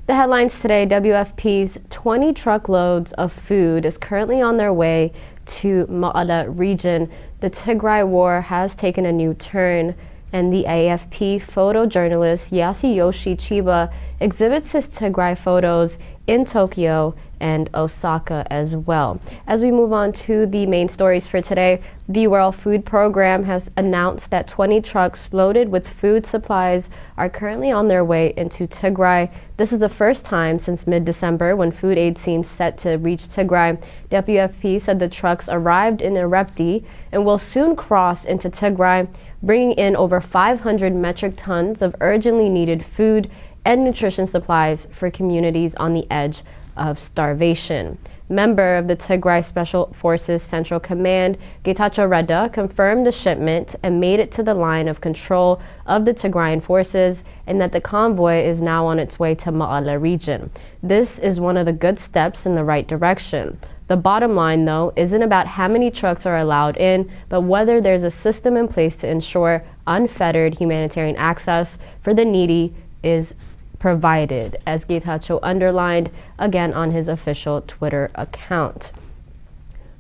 The headlines today: WFP's 20 truckloads of food is currently on their way to Ma'ala region. The Tigray war has taken a new turn, and the AFP photojournalist Yasuyoshi Chiba exhibits his Tigray photos in Tokyo and Osaka as well. As we move on to the main stories for today, the World Food Program has announced that 20 trucks loaded with food supplies are currently on their way into Tigray. This is the first time since mid-December when food aid seems set to reach Tigray. WFP said the trucks arrived in Erepti and will soon cross into Tigray, bringing in over 500 metric tons of urgently needed food and nutrition supplies for communities on the edge of starvation. Member of the Tigray Special Forces Central Command, Getachew Reda, confirmed the shipment and made it to the line of control of the Tigrayan forces, and that the convoy is now on its way to Ma'ala region. This is one of the good steps in the right direction. The bottom line, though, isn't about how many trucks are allowed in, but whether there's a system in place to ensure unfettered humanitarian access for the needy is provided, as Getachew underlined again on his official Twitter account.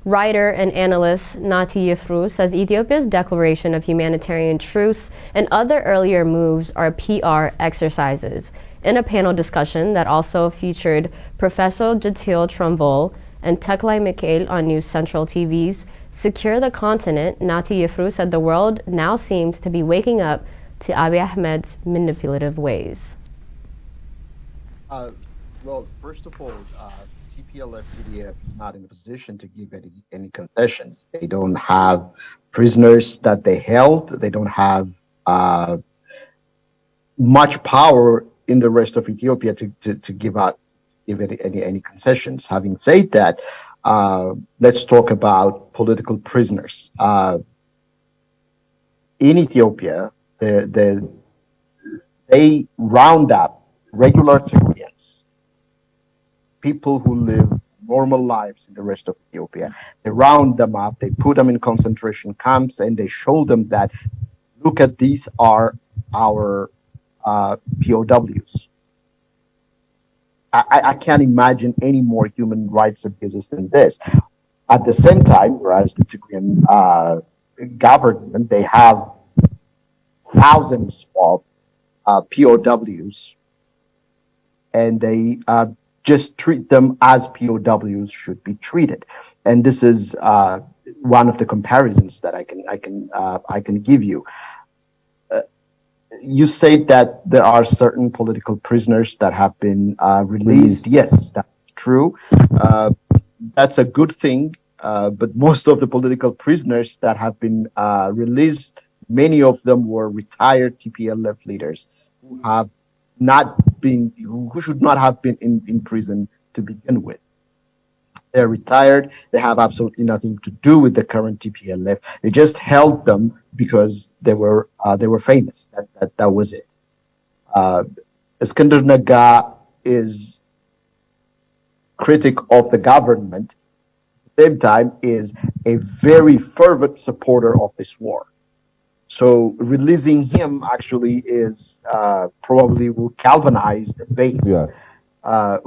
Writer and analyst Nati Yefru says Ethiopia's declaration of humanitarian truce and other earlier moves are PR exercises. In a panel discussion that also featured Professor Jatil Trumbull and Tigray Mikhail on News Central TV's Secure the Continent, Nati Yefru said the world now seems to be waking up to Abiy Ahmed's manipulative ways. Well, first of all, TPLF-PDF is not in a position to give any concessions. They don't have prisoners that they held. They don't have much power in the rest of Ethiopia to give any concessions. Having said that, let's talk about political prisoners. In Ethiopia, they round up regular Tigrayans, people who live normal lives in the rest of Ethiopia. They round them up, they put them in concentration camps, and they show them that, look at, these are our POWs. I can't imagine any more human rights abuses than this. At the same time, whereas the Tigrayan government, they have thousands of POWs, and they just treat them as POWs should be treated. And this is one of the comparisons that I can give you. You say that there are certain political prisoners that have been released. Yes, that's true. That's a good thing. But most of the political prisoners that have been released, many of them were retired TPLF leaders who have who should not have been in prison to begin with. They're retired. They have absolutely nothing to do with the current TPLF. They just held them because they were famous. That was it. Iskander Naga is critic of the government. At the same time, is a very fervent supporter of this war. So releasing him actually is probably will galvanize the base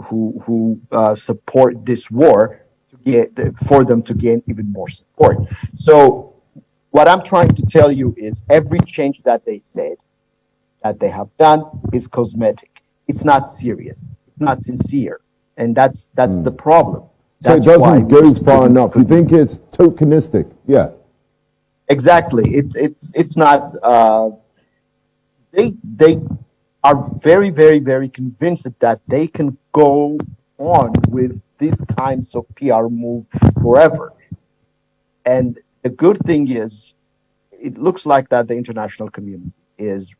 who support this war for them to gain even more support. So what I'm trying to tell you is every change that they said that they have done is cosmetic. It's not serious. It's not sincere, and that's the problem. So it doesn't go far enough. You think it's tokenistic? Yeah. Exactly. It's not. They are very, very, very convinced that they can go on with these kinds of PR move forever. And the good thing is, it looks like that the international community is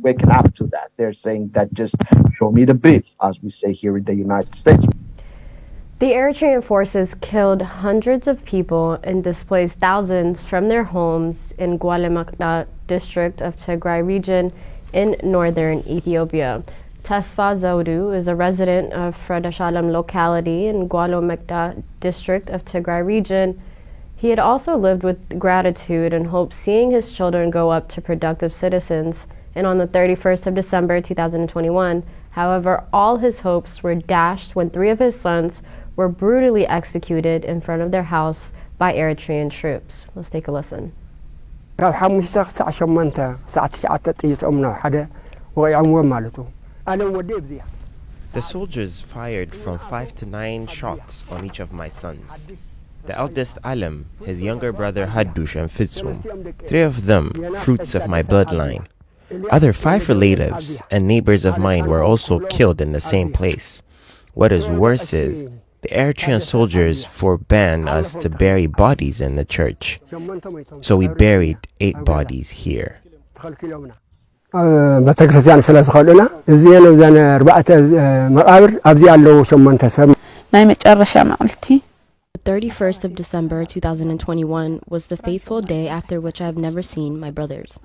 waking up to that. They're saying that just show me the beef, as we say here in the United States. The Eritrean forces killed hundreds of people and displaced thousands from their homes in Gwale district of Tigray region in northern Ethiopia. Tesfa Zewdu is a resident of Fredashalem locality in Gwale district of Tigray region. He had also lived with gratitude and hoped seeing his children grow up to productive citizens, and on the 31st of December 2021 However, all his hopes were dashed when 3 of his sons were brutally executed in front of their house by Eritrean troops. Let's take a listen. The soldiers fired from 5 to 9 shots on each of my sons. The eldest Alam, his younger brother Haddush and Fitsum, 3 of them fruits of my bloodline. Other 5 relatives and neighbors of mine were also killed in the same place. What is worse is, the Eritrean soldiers forbade us to bury bodies in the church. So we buried 8 bodies here. The 31st of December 2021 was the fateful day after which I have never seen my brothers.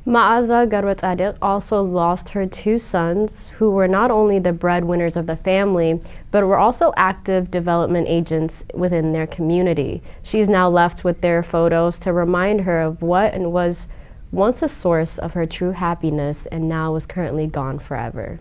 Ma'aza Garwatzadik also lost her 2 sons, who were not only the breadwinners of the family, but were also active development agents within their community. She's now left with their photos to remind her of what and was once a source of her true happiness and now is currently gone forever.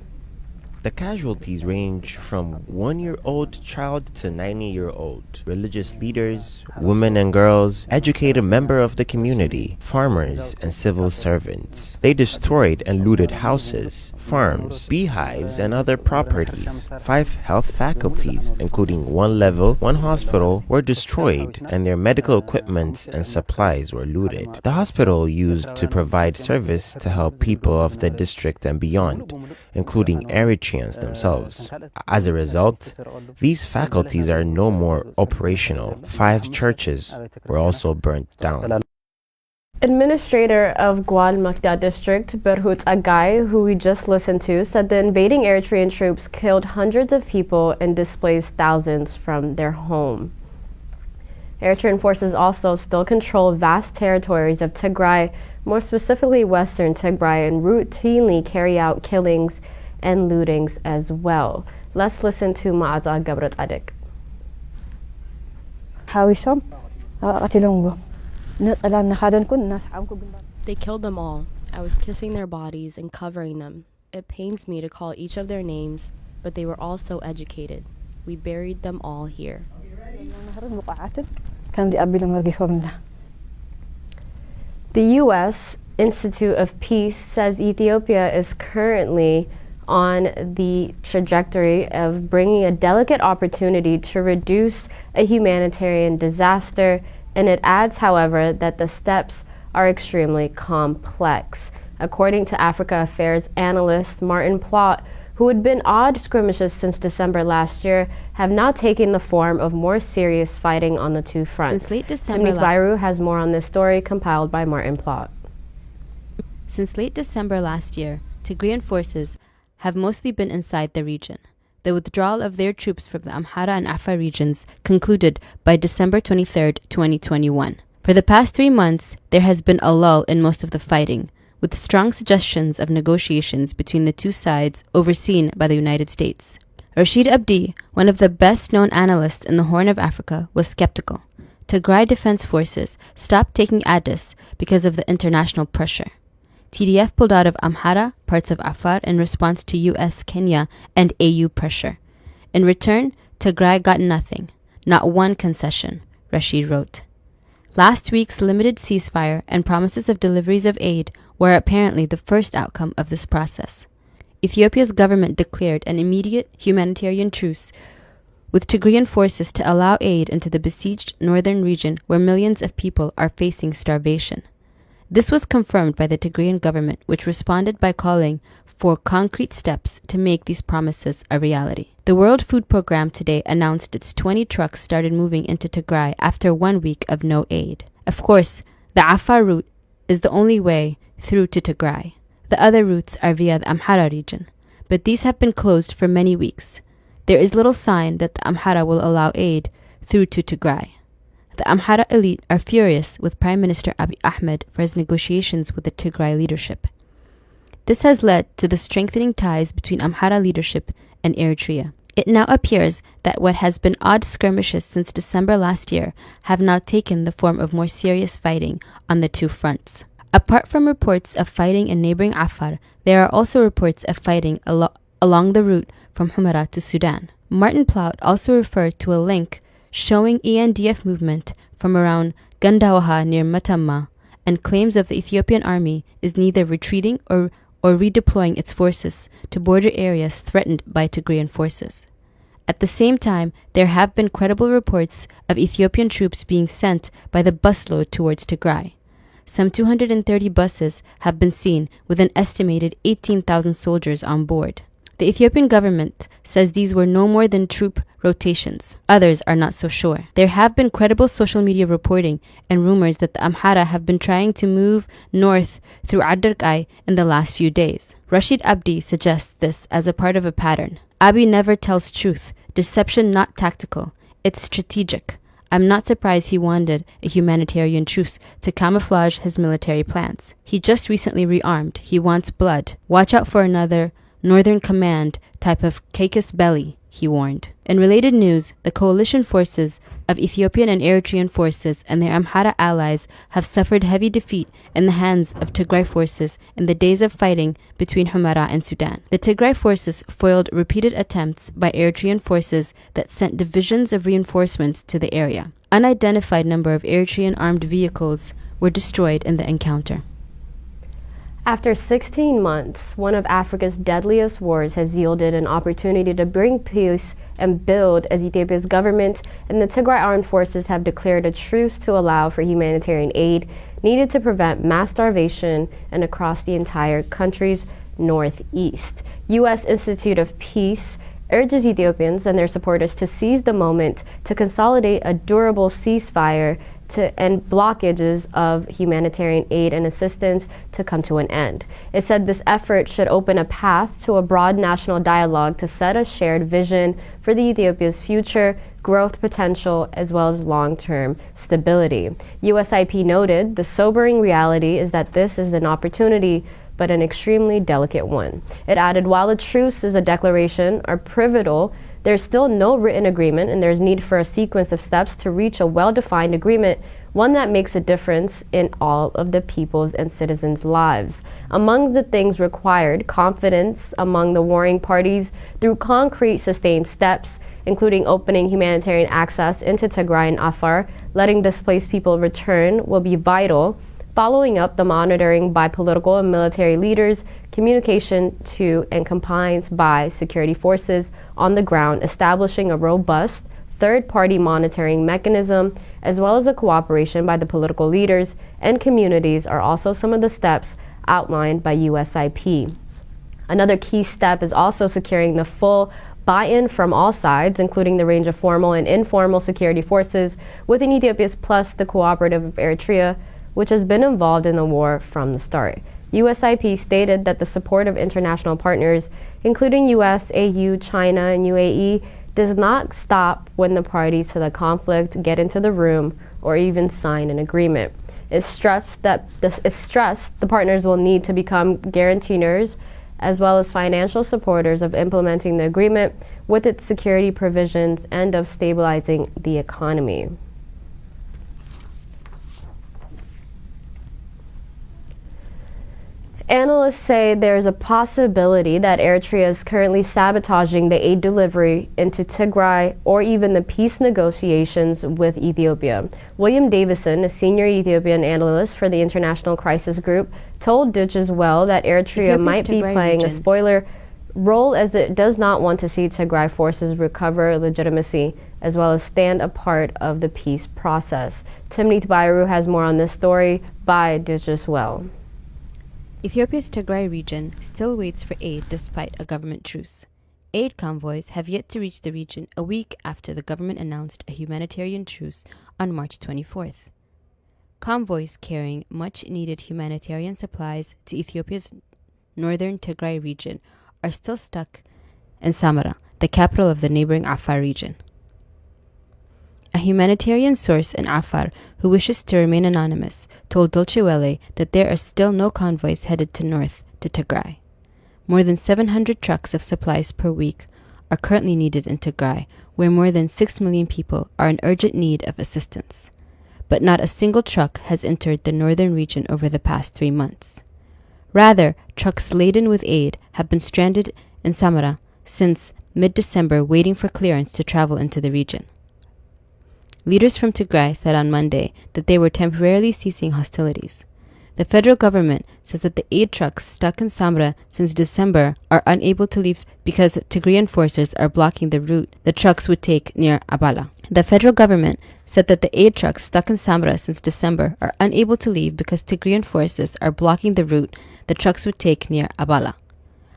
The casualties range from 1-year-old child to 90-year-old. Religious leaders, women and girls, educated members of the community, farmers and civil servants. They destroyed and looted houses, farms, beehives and other properties. 5 health faculties, including 1 level, 1 hospital, were destroyed and their medical equipment and supplies were looted. The hospital used to provide service to help people of the district and beyond, including Eritreans themselves. As a result, these faculties are no more operational. 5 churches were also burnt down. Administrator of Gwal Makda district, Berhut Agai, who we just listened to, said the invading Eritrean troops killed hundreds of people and displaced thousands from their home. Eritrean forces also still control vast territories of Tigray, more specifically western Tigray, and routinely carry out killings and lootings as well. Let's listen to Ma'aza Gabrat They killed them all. I was kissing their bodies and covering them. It pains me to call each of their names, but they were all so educated. We buried them all here. The U.S. Institute of Peace says Ethiopia is currently on the trajectory of bringing a delicate opportunity to reduce a humanitarian disaster, and it adds, however, that the steps are extremely complex. According to Africa Affairs analyst Martin Plott, who had been odd skirmishes since December last year, have now taken the form of more serious fighting on the 2 fronts. Since late December, Tigrai has more on this story compiled by Martin Plott. Since late December last year, Tigrayan forces have mostly been inside the region. The withdrawal of their troops from the Amhara and Afar regions concluded by December 23, 2021. For the past 3 months, there has been a lull in most of the fighting, with strong suggestions of negotiations between the 2 sides overseen by the United States. Rashid Abdi, one of the best-known analysts in the Horn of Africa, was skeptical. Tigray Defense Forces stopped taking Addis because of the international pressure. TDF pulled out of Amhara, parts of Afar, in response to US, Kenya, and AU pressure. In return, Tigray got nothing, not one concession, Rashid wrote. Last week's limited ceasefire and promises of deliveries of aid were apparently the first outcome of this process. Ethiopia's government declared an immediate humanitarian truce with Tigrayan forces to allow aid into the besieged northern region where millions of people are facing starvation. This was confirmed by the Tigrayan government, which responded by calling for concrete steps to make these promises a reality. The World Food Programme today announced its 20 trucks started moving into Tigray after 1 week of no aid. Of course, the Afar route is the only way through to Tigray. The other routes are via the Amhara region, but these have been closed for many weeks. There is little sign that the Amhara will allow aid through to Tigray. The Amhara elite are furious with Prime Minister Abiy Ahmed for his negotiations with the Tigray leadership. This has led to the strengthening ties between Amhara leadership and Eritrea. It now appears that what has been odd skirmishes since December last year have now taken the form of more serious fighting on the 2 fronts. Apart from reports of fighting in neighboring Afar, there are also reports of fighting along the route from Humara to Sudan. Martin Plaut also referred to a link showing ENDF movement from around Gandawaha near Matamma, and claims of the Ethiopian army is neither retreating or redeploying its forces to border areas threatened by Tigrayan forces. At the same time, there have been credible reports of Ethiopian troops being sent by the busload towards Tigray. Some 230 buses have been seen with an estimated 18,000 soldiers on board. The Ethiopian government says these were no more than troop rotations. Others are not so sure. There have been credible social media reporting and rumors that the Amhara have been trying to move north through Adarkai in the last few days. Rashid Abdi suggests this as a part of a pattern. Abiy never tells truth, deception not tactical, it's strategic. I'm not surprised he wanted a humanitarian truce to camouflage his military plans. He just recently rearmed. He wants blood. Watch out for another Northern Command type of casus belli, he warned. In related news, the coalition forces of Ethiopian and Eritrean forces and their Amhara allies have suffered heavy defeat in the hands of Tigray forces in the days of fighting between Humara and Sudan. The Tigray forces foiled repeated attempts by Eritrean forces that sent divisions of reinforcements to the area. Unidentified number of Eritrean armed vehicles were destroyed in the encounter. After 16 months, one of Africa's deadliest wars has yielded an opportunity to bring peace and build as Ethiopia's government and the Tigray armed forces have declared a truce to allow for humanitarian aid needed to prevent mass starvation and across the entire country's northeast. U.S. Institute of Peace urges Ethiopians and their supporters to seize the moment to consolidate a durable ceasefire to end blockages of humanitarian aid and assistance to come to an end. It said this effort should open a path to a broad national dialogue to set a shared vision for the Ethiopia's future, growth potential, as well as long-term stability. USIP noted the sobering reality is that this is an opportunity but an extremely delicate one. It added, while a truce is a declaration or pivotal, there's still no written agreement and there's need for a sequence of steps to reach a well-defined agreement, one that makes a difference in all of the people's and citizens' lives. Among the things required, confidence among the warring parties through concrete sustained steps, including opening humanitarian access into Tigray and Afar, letting displaced people return will be vital. Following up the monitoring by political and military leaders, communication to and compliance by security forces on the ground, establishing a robust third-party monitoring mechanism, as well as a cooperation by the political leaders and communities are also some of the steps outlined by USIP. Another key step is also securing the full buy-in from all sides, including the range of formal and informal security forces within Ethiopia's plus the cooperative of Eritrea, which has been involved in the war from the start. USIP stated that the support of international partners, including US, AU, China, and UAE, does not stop when the parties to the conflict get into the room or even sign an agreement. It stressed the partners will need to become guarantors as well as financial supporters of implementing the agreement with its security provisions and of stabilizing the economy. Analysts say there is a possibility that Eritrea is currently sabotaging the aid delivery into Tigray or even the peace negotiations with Ethiopia. William Davison, a senior Ethiopian analyst for the International Crisis Group, told Ditch as well that Eritrea might be playing a spoiler role as it does not want to see Tigray forces recover legitimacy as well as stand a part of the peace process. Timnit Bayru has more on this story by Ditch as well. Ethiopia's Tigray region still waits for aid despite a government truce. Aid convoys have yet to reach the region a week after the government announced a humanitarian truce on March 24th. Convoys carrying much-needed humanitarian supplies to Ethiopia's northern Tigray region are still stuck in Samara, the capital of the neighboring Afar region. A humanitarian source in Afar who wishes to remain anonymous told Dolce Welle that there are still no convoys headed to north to Tigray. More than 700 trucks of supplies per week are currently needed in Tigray, where more than 6 million people are in urgent need of assistance. but not a single truck has entered the northern region over the past 3 months. Rather, trucks laden with aid have been stranded in Samara since mid-December, waiting for clearance to travel into the region. Leaders from Tigray said on Monday that they were temporarily ceasing hostilities. The federal government says that the aid trucks stuck in Samara since December are unable to leave because Tigrayan forces are blocking the route the trucks would take near Abala. The federal government said that the aid trucks stuck in Samara since December are unable to leave because Tigrayan forces are blocking the route the trucks would take near Abala.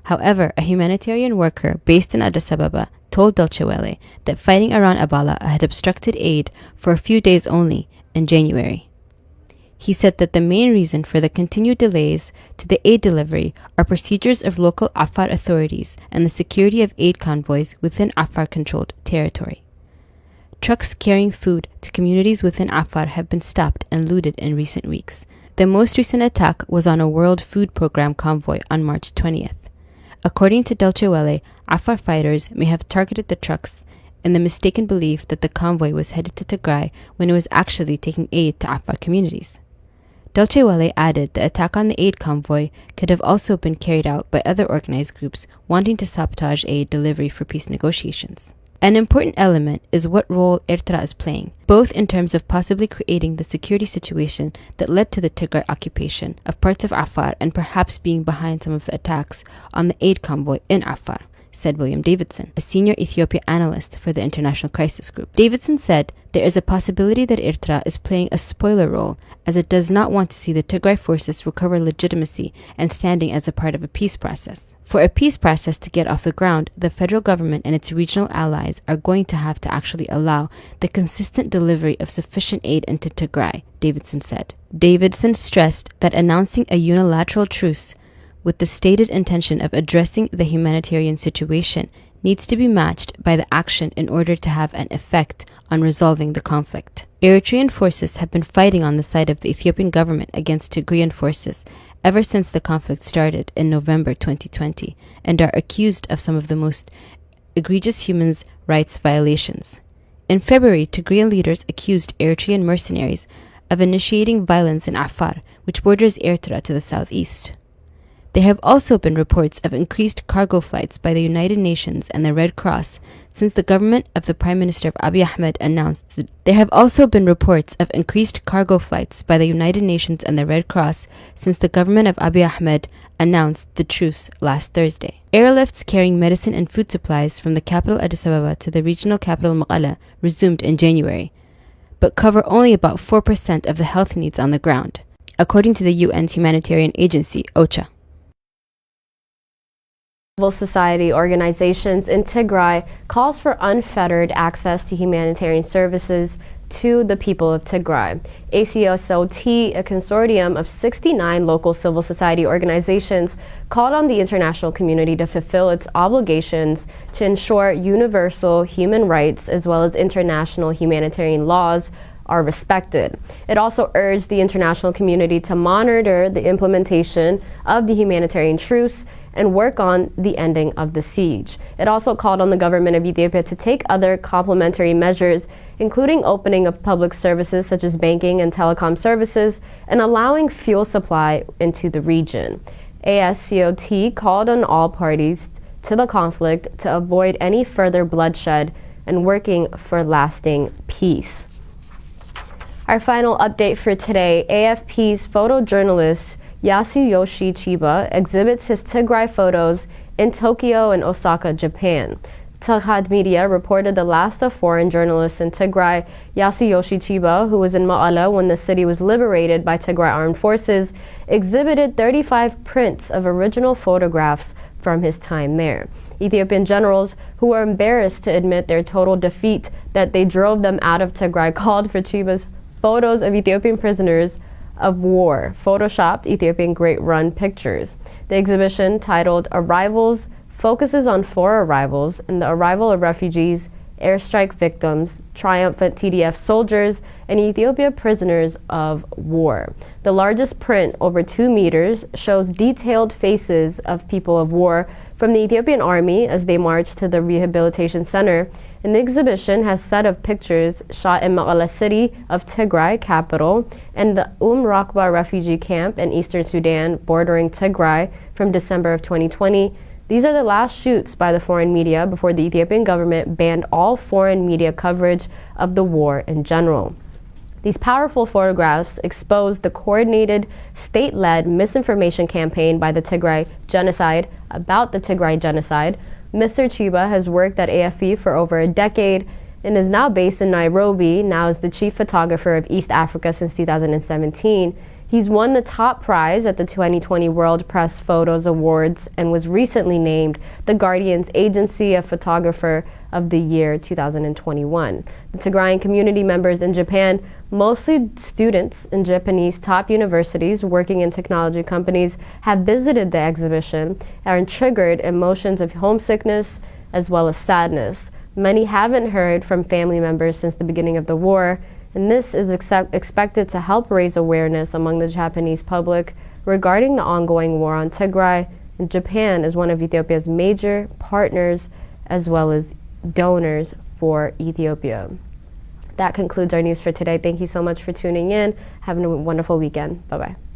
However, a humanitarian worker based in Addis Ababa told Deutsche Welle that fighting around Abala had obstructed aid for a few days only in January. He said that the main reason for the continued delays to the aid delivery are procedures of local Afar authorities and the security of aid convoys within Afar-controlled territory. Trucks carrying food to communities within Afar have been stopped and looted in recent weeks. The most recent attack was on a World Food Program convoy on March 20th. According to Deutsche Welle, Afar fighters may have targeted the trucks in the mistaken belief that the convoy was headed to Tigray when it was actually taking aid to Afar communities. Deutsche Welle added the attack on the aid convoy could have also been carried out by other organized groups wanting to sabotage aid delivery for peace negotiations. An important element is what role Ertra is playing, both in terms of possibly creating the security situation that led to the Tigray occupation of parts of Afar and perhaps being behind some of the attacks on the aid convoy in Afar, said William Davidson, a senior Ethiopia analyst for the International Crisis Group. Davidson said there is a possibility that Ertra is playing a spoiler role as it does not want to see the Tigray forces recover legitimacy and standing as a part of a peace process. For a peace process to get off the ground, the federal government and its regional allies are going to have to actually allow the consistent delivery of sufficient aid into Tigray, Davidson said. Davidson stressed that announcing a unilateral truce with the stated intention of addressing the humanitarian situation needs to be matched by the action in order to have an effect on resolving the conflict. Eritrean forces have been fighting on the side of the Ethiopian government against Tigrayan forces ever since the conflict started in November 2020 and are accused of some of the most egregious human rights violations. In February, Tigrayan leaders accused Eritrean mercenaries of initiating violence in Afar, which borders Eritrea to the southeast. There have also been reports of increased cargo flights by the United Nations and the Red Cross since the government of the Prime Minister of Abiy Ahmed announced the truce last Thursday. Airlifts carrying medicine and food supplies from the capital Addis Ababa to the regional capital Mekelle resumed in January, but cover only about 4% of the health needs on the ground, according to the UN's humanitarian agency, OCHA. Civil society organizations in Tigray calls for unfettered access to humanitarian services to the people of Tigray. ACSOT, a consortium of 69 local civil society organizations, called on the international community to fulfill its obligations to ensure universal human rights as well as international humanitarian laws are respected. It also urged the international community to monitor the implementation of the humanitarian truce and work on the ending of the siege. It also called on the government of Ethiopia to take other complementary measures, including opening of public services such as banking and telecom services and allowing fuel supply into the region. ASCOT called on all parties to the conflict to avoid any further bloodshed and working for lasting peace. Our final update for today, AFP's photojournalist Yasuyoshi Chiba exhibits his Tigray photos in Tokyo and Osaka, Japan. Tahad Media reported the last of foreign journalists in Tigray, Yasuyoshi Chiba, who was in Ma'ala when the city was liberated by Tigray armed forces, exhibited 35 prints of original photographs from his time there. Ethiopian generals, who were embarrassed to admit their total defeat that they drove them out of Tigray, called for Chiba's photos of Ethiopian prisoners of war, photoshopped Ethiopian Great Run pictures. The exhibition, titled Arrivals, focuses on 4 arrivals and the arrival of refugees, airstrike victims, triumphant TDF soldiers, and Ethiopia prisoners of war. The largest print, over 2 meters, shows detailed faces of people of war from the Ethiopian army as they marched to the rehabilitation center And the exhibition has a set of pictures shot in Mekelle city of Tigray capital and the Rakba refugee camp in eastern Sudan bordering Tigray from December of 2020. These are the last shoots by the foreign media before the Ethiopian government banned all foreign media coverage of the war in general. These powerful photographs expose the coordinated, state-led misinformation campaign by the Tigray genocide about the Tigray genocide. Mr. Chiba has worked at AFP for over a decade and is now based in Nairobi, now is the chief photographer of East Africa since 2017. He's won the top prize at the 2020 World Press Photos Awards and was recently named the Guardian's Agency of Photographer of the Year 2021. The Tigrayan community members in Japan, mostly students in Japanese top universities working in technology companies, have visited the exhibition and triggered emotions of homesickness as well as sadness. Many haven't heard from family members since the beginning of the war, and this is expected to help raise awareness among the Japanese public regarding the ongoing war on Tigray. And Japan is one of Ethiopia's major partners as well as donors for Ethiopia. That concludes our news for today. Thank you so much for tuning in. Have a wonderful weekend. Bye-bye.